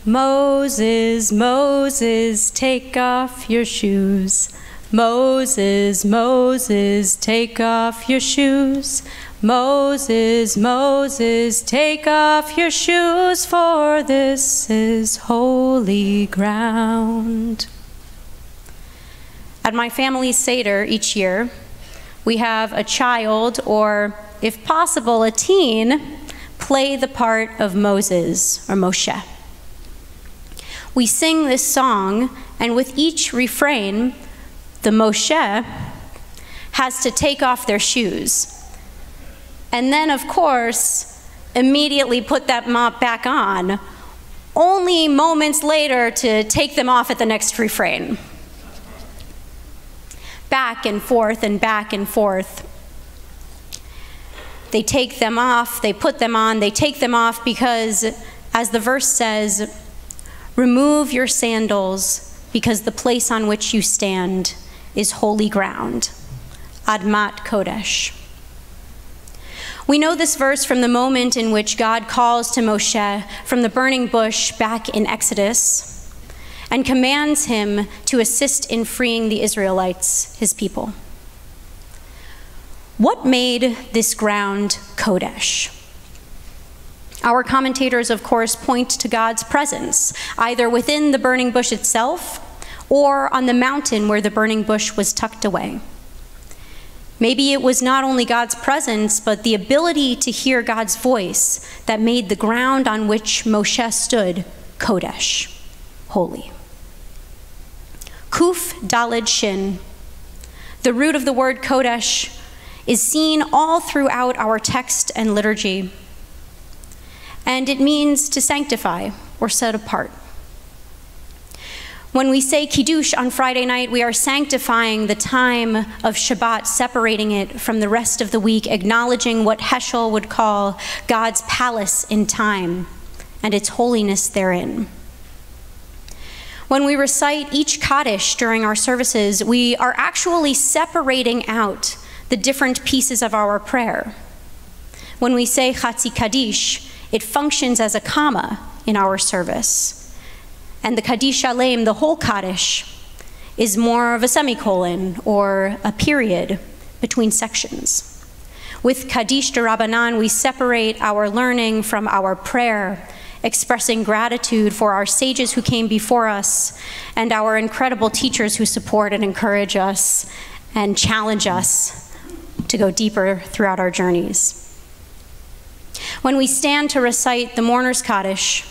Moses, Moses, take off your shoes. Moses, Moses, take off your shoes. Moses, Moses, take off your shoes, for this is holy ground. At my family's Seder each year, we have a child, or if possible, a teen, play the part of Moses or Moshe. We sing this song, and with each refrain, the Moshe has to take off their shoes. And then, of course, immediately put that mop back on, only moments later to take them off at the next refrain. Back and forth and back and forth. They take them off, they put them on, they take them off because, as the verse says, remove your sandals because the place on which you stand is holy ground. Admat Kodesh. We know this verse from the moment in which God calls to Moshe from the burning bush back in Exodus and commands him to assist in freeing the Israelites, his people. What made this ground Kodesh? Our commentators, of course, point to God's presence, either within the burning bush itself or on the mountain where the burning bush was tucked away. Maybe it was not only God's presence, but the ability to hear God's voice that made the ground on which Moshe stood Kodesh, holy. Kuf Daled Shin, the root of the word Kodesh, is seen all throughout our text and liturgy, and it means to sanctify or set apart. When we say Kiddush on Friday night, we are sanctifying the time of Shabbat, separating it from the rest of the week, acknowledging what Heschel would call God's palace in time and its holiness therein. When we recite each Kaddish during our services, we are actually separating out the different pieces of our prayer. When we say Chatzi Kaddish, it functions as a comma in our service. And the Kaddish Shalem, the whole Kaddish, is more of a semicolon or a period between sections. With Kaddish de Rabbanan, we separate our learning from our prayer, expressing gratitude for our sages who came before us and our incredible teachers who support and encourage us and challenge us to go deeper throughout our journeys. When we stand to recite the Mourner's Kaddish,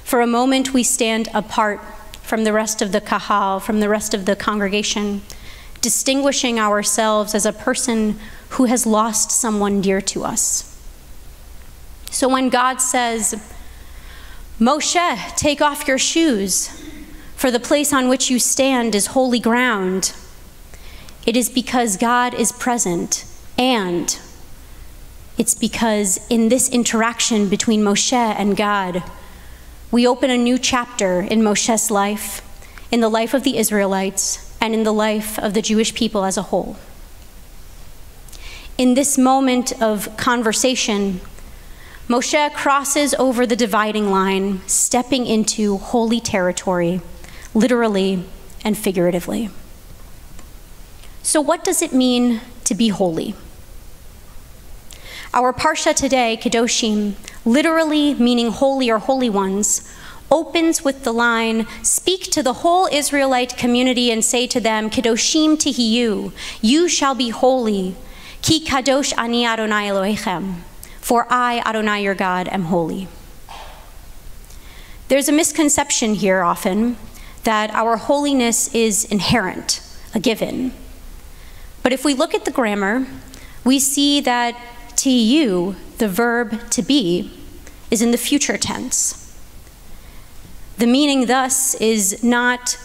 for a moment we stand apart from the rest of the kahal, from the rest of the congregation, distinguishing ourselves as a person who has lost someone dear to us. So when God says, Moshe, take off your shoes, for the place on which you stand is holy ground, it is because God is present, and it's because in this interaction between Moshe and God, we open a new chapter in Moshe's life, in the life of the Israelites, and in the life of the Jewish people as a whole. In this moment of conversation, Moshe crosses over the dividing line, stepping into holy territory, literally and figuratively. So what does it mean to be holy? Our Parsha today, Kedoshim, literally meaning holy or holy ones, opens with the line, speak to the whole Israelite community and say to them, Kedoshim tihiyu, you shall be holy, ki kadosh ani Adonai Elohechem, for I, Adonai your God, am holy. There's a misconception here often that our holiness is inherent, a given. But if we look at the grammar, we see that tihiyu, the verb to be, is in the future tense. The meaning thus is not,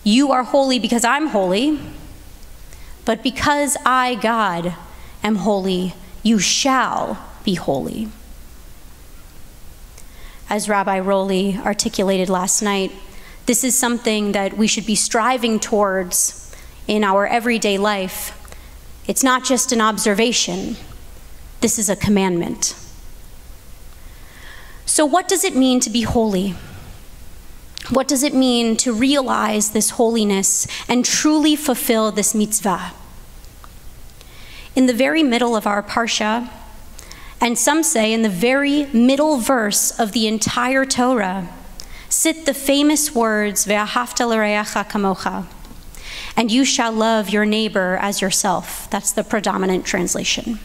you are holy because I'm holy, but because I, God, am holy, you shall be holy. As Rabbi Rowley articulated last night, this is something that we should be striving towards in our everyday life. It's not just an observation. This is a commandment. So what does it mean to be holy? What does it mean to realize this holiness and truly fulfill this mitzvah? In the very middle of our parsha, and some say in the very middle verse of the entire Torah, sit the famous words, Ve'ahavta l'reacha kamocha, and you shall love your neighbor as yourself. That's the predominant translation.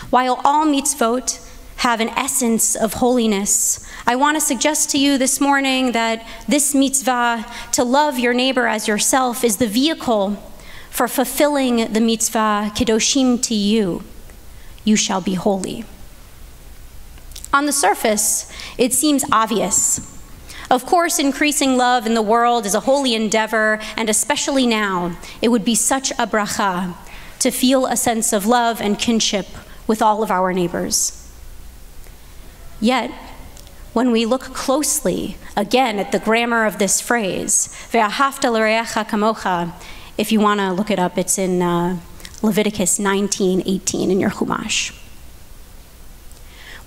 While all mitzvot have an essence of holiness, I want to suggest to you this morning that this mitzvah, to love your neighbor as yourself, is the vehicle for fulfilling the mitzvah, Kedoshim to you. You shall be holy. On the surface, it seems obvious. Of course, increasing love in the world is a holy endeavor, and especially now, it would be such a bracha to feel a sense of love and kinship with all of our neighbors. Yet, when we look closely, again, at the grammar of this phrase, Ve'ahavta l'reacha kamocha, if you want to look it up, it's in Leviticus 19:18 in your Chumash.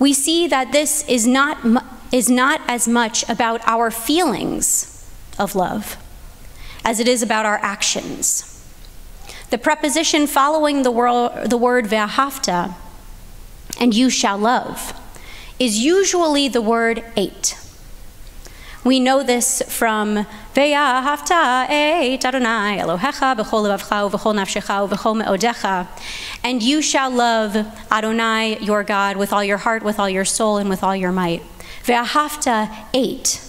We see that this is not as much about our feelings of love as it is about our actions. The preposition following the word ve'ahavta, and you shall love, is usually the word ate. We know this from Ve'ahavta et Adonai Elohecha b'chol levavcha u'v'chol nafshecha u'v'chol me'odecha, and you shall love Adonai your God with all your heart, with all your soul, and with all your might. Ve'ahavta ate.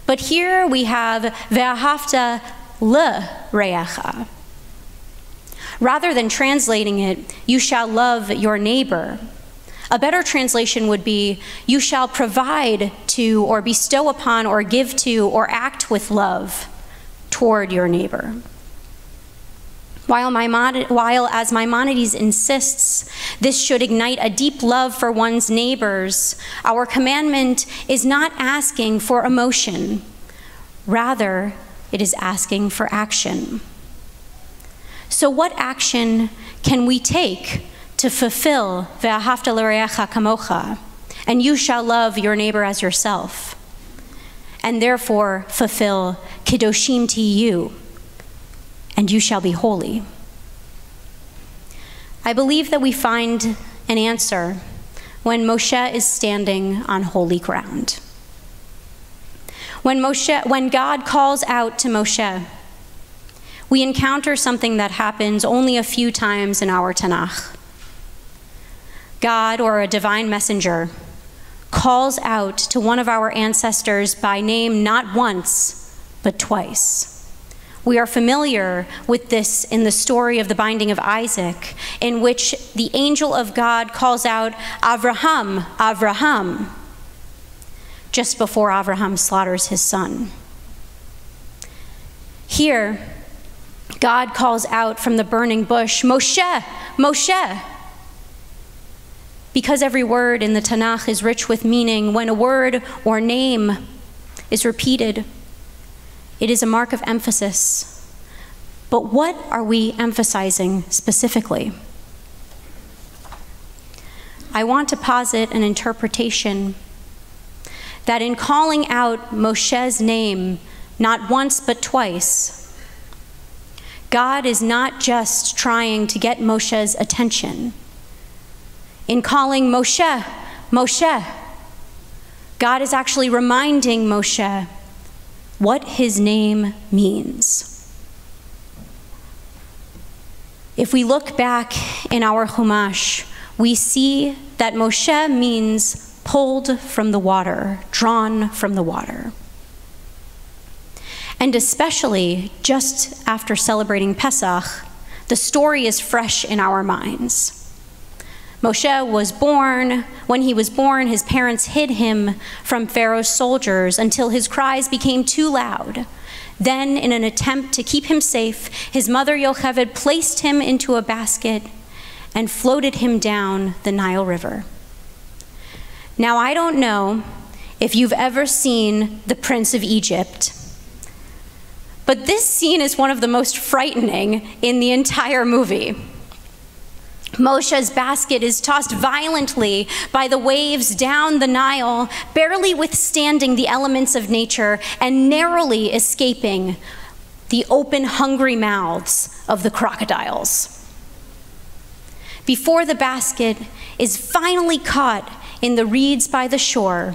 But here we have Ve'ahavta l'reacha. Rather than translating it, you shall love your neighbor, a better translation would be, you shall provide to or bestow upon or give to or act with love toward your neighbor. While as Maimonides insists, this should ignite a deep love for one's neighbors, our commandment is not asking for emotion. Rather, it is asking for action. So what action can we take to fulfill Ve'ahavta l'reacha kamocha, and you shall love your neighbor as yourself, and therefore fulfill Kedoshim to you, and you shall be holy? I believe that we find an answer when Moshe is standing on holy ground. When God calls out to Moshe, we encounter something that happens only a few times in our Tanakh. God, or a divine messenger, calls out to one of our ancestors by name not once, but twice. We are familiar with this in the story of the binding of Isaac, in which the angel of God calls out, Avraham, Avraham, just before Avraham slaughters his son. Here, God calls out from the burning bush, Moshe, Moshe. Because every word in the Tanakh is rich with meaning, when a word or name is repeated, it is a mark of emphasis. But what are we emphasizing specifically? I want to posit an interpretation that in calling out Moshe's name, not once but twice, God is not just trying to get Moshe's attention. In calling Moshe, Moshe, God is actually reminding Moshe what his name means. If we look back in our Chumash, we see that Moshe means pulled from the water, drawn from the water. And especially just after celebrating Pesach, the story is fresh in our minds. Moshe was born. When he was born, his parents hid him from Pharaoh's soldiers until his cries became too loud. Then, in an attempt to keep him safe, his mother Yocheved placed him into a basket and floated him down the Nile River. Now, I don't know if you've ever seen The Prince of Egypt, but this scene is one of the most frightening in the entire movie. Moshe's basket is tossed violently by the waves down the Nile, barely withstanding the elements of nature and narrowly escaping the open, hungry mouths of the crocodiles. Before the basket is finally caught in the reeds by the shore,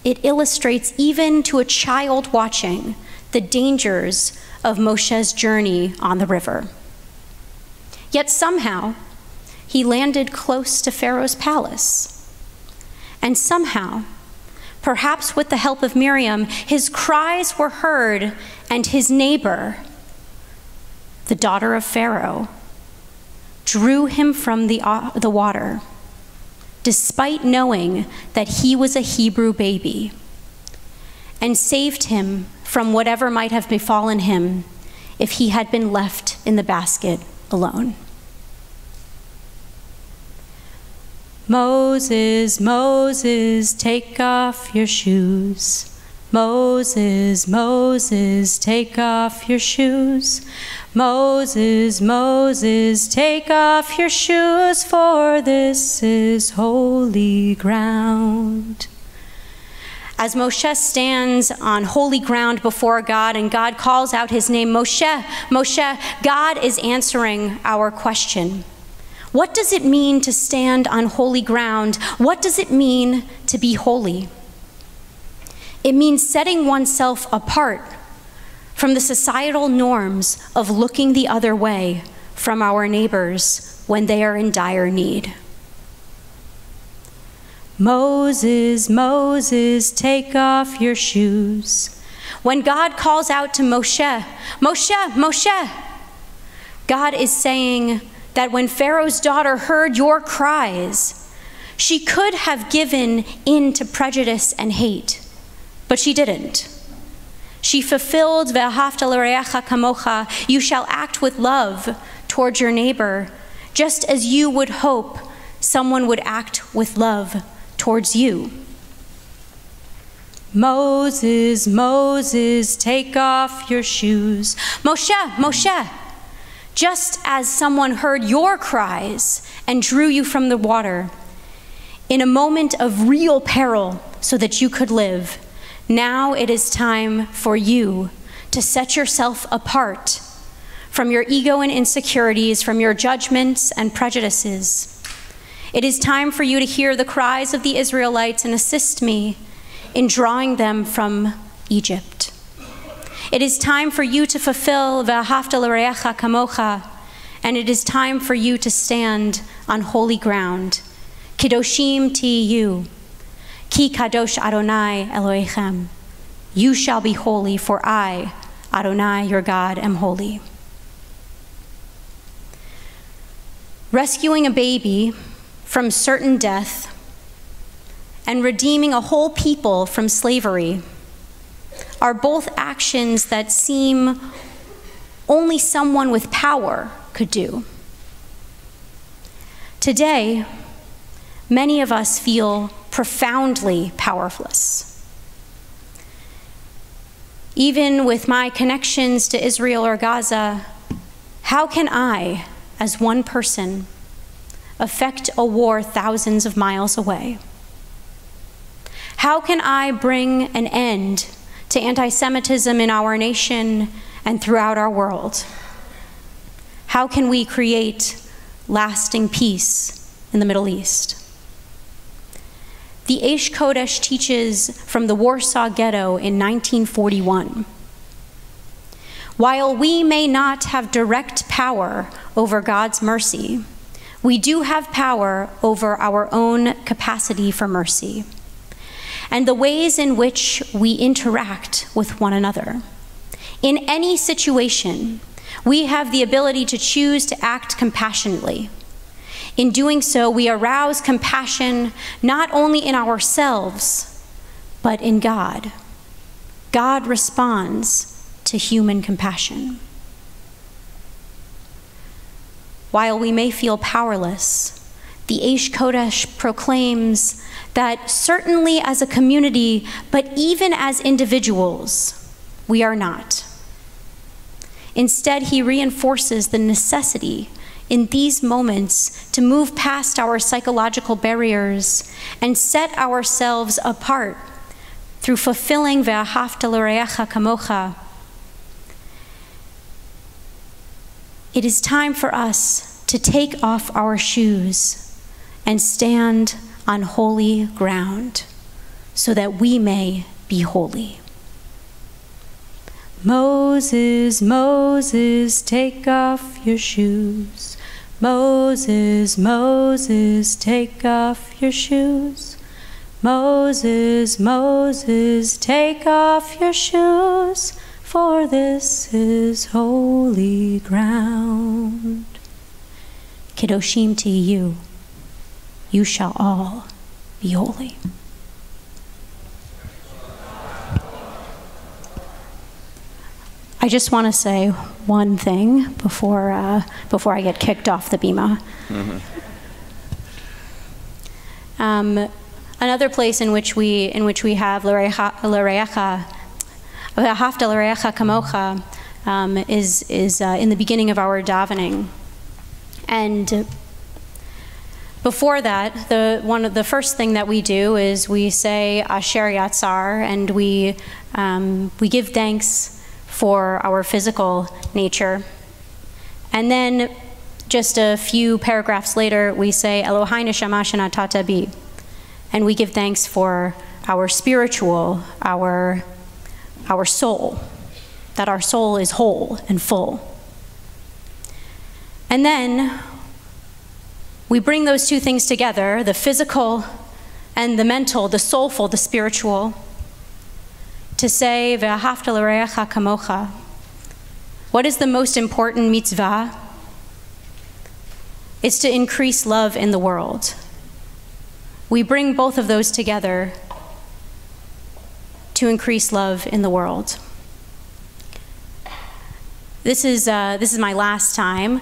it illustrates even to a child watching the dangers of Moshe's journey on the river. Yet somehow, he landed close to Pharaoh's palace. And somehow, perhaps with the help of Miriam, his cries were heard, and his neighbor, the daughter of Pharaoh, drew him from the water, despite knowing that he was a Hebrew baby, and saved him from whatever might have befallen him if he had been left in the basket alone. Moses, Moses, take off your shoes. Moses, Moses, take off your shoes. Moses, Moses, take off your shoes, for this is holy ground. As Moshe stands on holy ground before God and God calls out his name, Moshe, Moshe, God is answering our question. What does it mean to stand on holy ground? What does it mean to be holy? It means setting oneself apart from the societal norms of looking the other way from our neighbors when they are in dire need. Moses, Moses, take off your shoes. When God calls out to Moshe, Moshe, Moshe, God is saying that when Pharaoh's daughter heard your cries, she could have given in to prejudice and hate, but she didn't. She fulfilled Ve'ahavta l'reacha kamocha, you shall act with love towards your neighbor, just as you would hope someone would act with love towards you. Moses, Moses, take off your shoes. Moshe, Moshe, just as someone heard your cries and drew you from the water, in a moment of real peril so that you could live, now it is time for you to set yourself apart from your ego and insecurities, from your judgments and prejudices. It is time for you to hear the cries of the Israelites and assist me in drawing them from Egypt. It is time for you to fulfill Ve'ahavta l'reacha kamocha, and it is time for you to stand on holy ground. Kedoshim tiyu, ki kadosh Adonai Elohechem. You shall be holy, for I, Adonai, your God, am holy. Rescuing a baby from certain death and redeeming a whole people from slavery are both actions that seem only someone with power could do. Today, many of us feel profoundly powerless. Even with my connections to Israel or Gaza, how can I, as one person, affect a war thousands of miles away? How can I bring an end to anti-Semitism in our nation and throughout our world? How can we create lasting peace in the Middle East? The Eish Kodesh teaches from the Warsaw Ghetto in 1941. While we may not have direct power over God's mercy, we do have power over our own capacity for mercy and the ways in which we interact with one another. In any situation, we have the ability to choose to act compassionately. In doing so, we arouse compassion not only in ourselves, but in God. God responds to human compassion. While we may feel powerless, the Eish Kodesh proclaims that certainly as a community, but even as individuals, we are not. Instead, he reinforces the necessity in these moments to move past our psychological barriers and set ourselves apart through fulfilling Ve'ahavta l'reacha kamocha. It is time for us to take off our shoes and stand on holy ground so that we may be holy. Moses, Moses, take off your shoes. Moses, Moses, take off your shoes. Moses, Moses, take off your shoes, for this is holy ground. Kedoshim to you, you shall all be holy. I just want to say one thing before I get kicked off the bima. Another place in which we have Ve'ahavta l'reacha kamocha is in the beginning of our davening, and before that, the first thing that we do is we say Asher Yatzar, and we give thanks for our physical nature. And then just a few paragraphs later, we say Elohai neshama shenatata bi, and we give thanks for our spiritual, our soul, that our soul is whole and full. And then we bring those two things together, the physical and the mental, the soulful, the spiritual, to say, Ve'ahavta l'reacha kamocha. What is the most important mitzvah? It's to increase love in the world. We bring both of those together to increase love in the world. This is my last time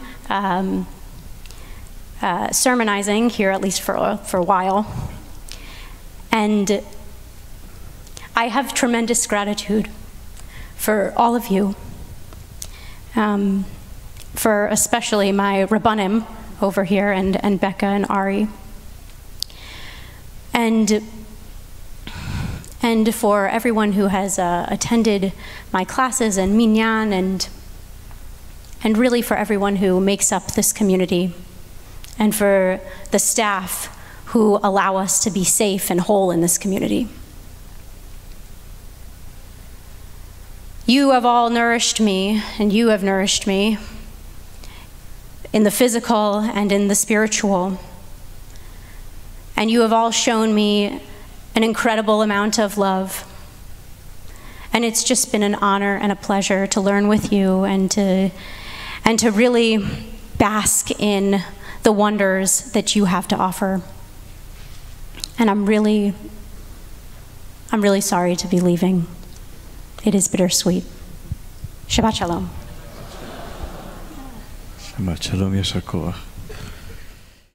sermonizing here, at least for a while. And I have tremendous gratitude for all of you, for especially my Rabbanim over here, and Becca and Ari, and for everyone who has attended my classes and minyan, and really for everyone who makes up this community, and for the staff who allow us to be safe and whole in this community. You have all nourished me, and you have nourished me in the physical and in the spiritual. And you have all shown me an incredible amount of love. And it's just been an honor and a pleasure to learn with you and to really bask in the wonders that you have to offer. And I'm really sorry to be leaving. It is bittersweet. Shabbat Shalom. Shabbat Shalom, Yashar Koach.